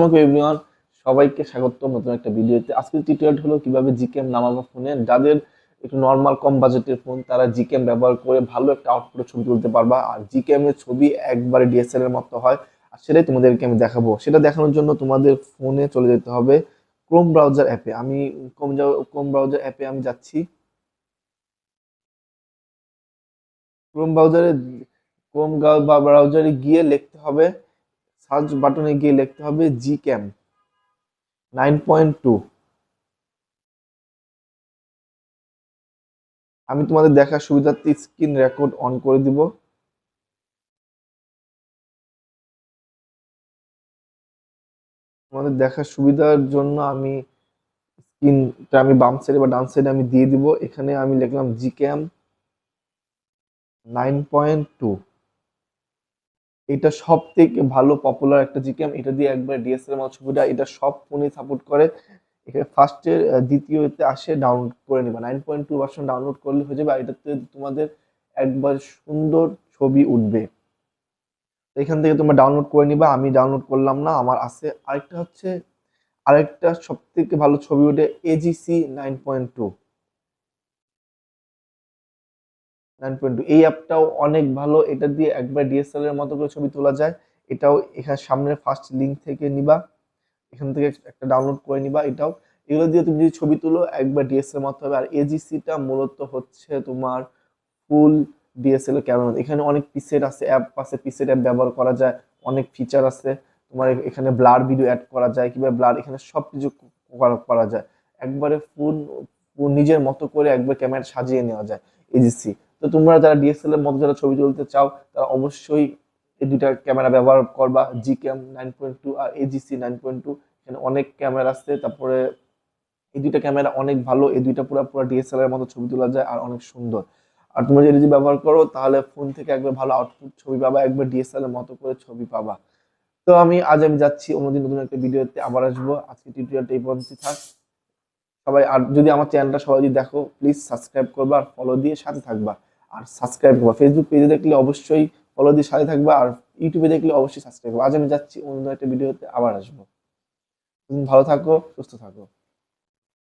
আসসালামু আলাইকুম এভরিওয়ান, সবাইকে স্বাগতম নতুন একটা ভিডিওতে। আজকের টিউটোরিয়াল হলো কিভাবে জিকেম নামাবো ফোনে। যাদের একটু নর্মাল কম বাজেটের ফোন তারা জিকেম ব্যবহার করে ভালো একটা আউটপুটের ছবি তুলতে পারবা। আর জিকেম এর ছবি একবারে ডিএসএলআর এর মতো হয়, আর সেটাই তোমাদেরকে আমি দেখাবো। সেটা দেখানোর জন্য তোমাদের ফোনে চলে যেতে হবে ক্রোম ব্রাউজার অ্যাপে। আমি ক্রোম ব্রাউজার অ্যাপে আমি যাচ্ছি। ক্রোম ব্রাউজারে ক্রোম ব্রাউজারে গিয়ে লিখতে হবে, সার্চ বাটনে গিয়ে লিখতে হবে জিক্যাম 9.2। আমি তোমাদের দেখার সুবিধার্থে স্ক্রিন রেকর্ড অন করে দিব। তোমাদের দেখার সুবিধার জন্য আমি বাম সাইডে বা ডান সাইডে আমি দিয়ে দিব। এখানে আমি লিখলাম জিক্যাম 9.2। এটা সব থেকে ভালো পপুলার একটা জিক্যাম। এটা দিয়ে একবার ডিএসএলআর মতো ছবিটা এটা সব ফোনে সাপোর্ট করে। এখানে ফার্স্টে দ্বিতীয়তে আসে ডাউনলোড করে নিবা। 9.2 ভার্সন ডাউনলোড করলে হয়ে যাবে। আর এটাতে তোমাদের একবার সুন্দর ছবি উঠবে। তো এখান থেকে তোমরা ডাউনলোড করে নিবা। আমি ডাউনলোড করলাম না, আমার আছে। আরেকটা সব থেকে ভালো ছবি ওঠে এজিসি 9.2। এই অ্যাপটাও অনেক ভালো। এটা দিয়ে একবার ডিএসএলআর এর মতো করে ছবি তোলা যায়। এটাও এখানে সামনের ফার্স্ট লিঙ্ক থেকে নিবা, এখান থেকে একটা ডাউনলোড করে নিবা। এগুলো দিয়ে তুমি যদি ছবি তুলো একবার ডিএসএলআর মতো হবে। আর এজিসিটা মূলত হচ্ছে তোমার ফুল ডিএসএলআর ক্যামেরা। এখানে অনেক পিসেট আছে, অ্যাপ আছে, পিসেট অ্যাপ ব্যবহার করা যায়, অনেক ফিচার আছে। তোমার এখানে ব্লার ভিডিও অ্যাড করা যায়, কিভাবে ব্লার, এখানে সবকিছু করা যায়। একবারে নিজের মতো করে একবার ক্যামেরা সাজিয়ে নেওয়া যায় এজিসি। তো তোমরা যারা ডিএসএলআর মতো যারা ছবি তুলতে চাও তারা অবশ্যই এই দুইটা ক্যামেরা ব্যবহার করবা, জিক্যাম 9.2 আর এজিসি 9.2। এখানে অনেক ক্যামেরা আছে। তারপরে এই দুইটা ক্যামেরা অনেক ভালো। এই দুইটা পুরো পুরো ডিএসএলআর এর মতো ছবি তোলা যায় আর অনেক সুন্দর। আর তুমি যদি ব্যবহার করো তাহলে ফোন থেকে একবার ভালো আউটপুট ছবি পাবা, একবার ডিএসএলআর এর মতো করে ছবি পাবা। তো আমি যাচ্ছি, অন্যদিন নতুন একটা ভিডিওতে আবার আসবো। আজকে টিউটোরিয়ালটা এই পর্যন্তই থাক। সবাই, আর যদি আমার চ্যানেলটা সবাই যদি দেখো প্লিজ সাবস্ক্রাইব করবা আর ফলো দিয়ে সাথে থাকবা। আর সাবস্ক্রাইব করবা, ফেসবুক পেজে দেখলে অবশ্যই ফলো দিয়ে সাথে থাকবা, আর ইউটিউবে দেখলে অবশ্যই সাবস্ক্রাইব করবা। আজ আমি যাচ্ছি, অন্য একটা ভিডিওতে আবার আসবো। তুমি ভালো থাকো, সুস্থ থাকো।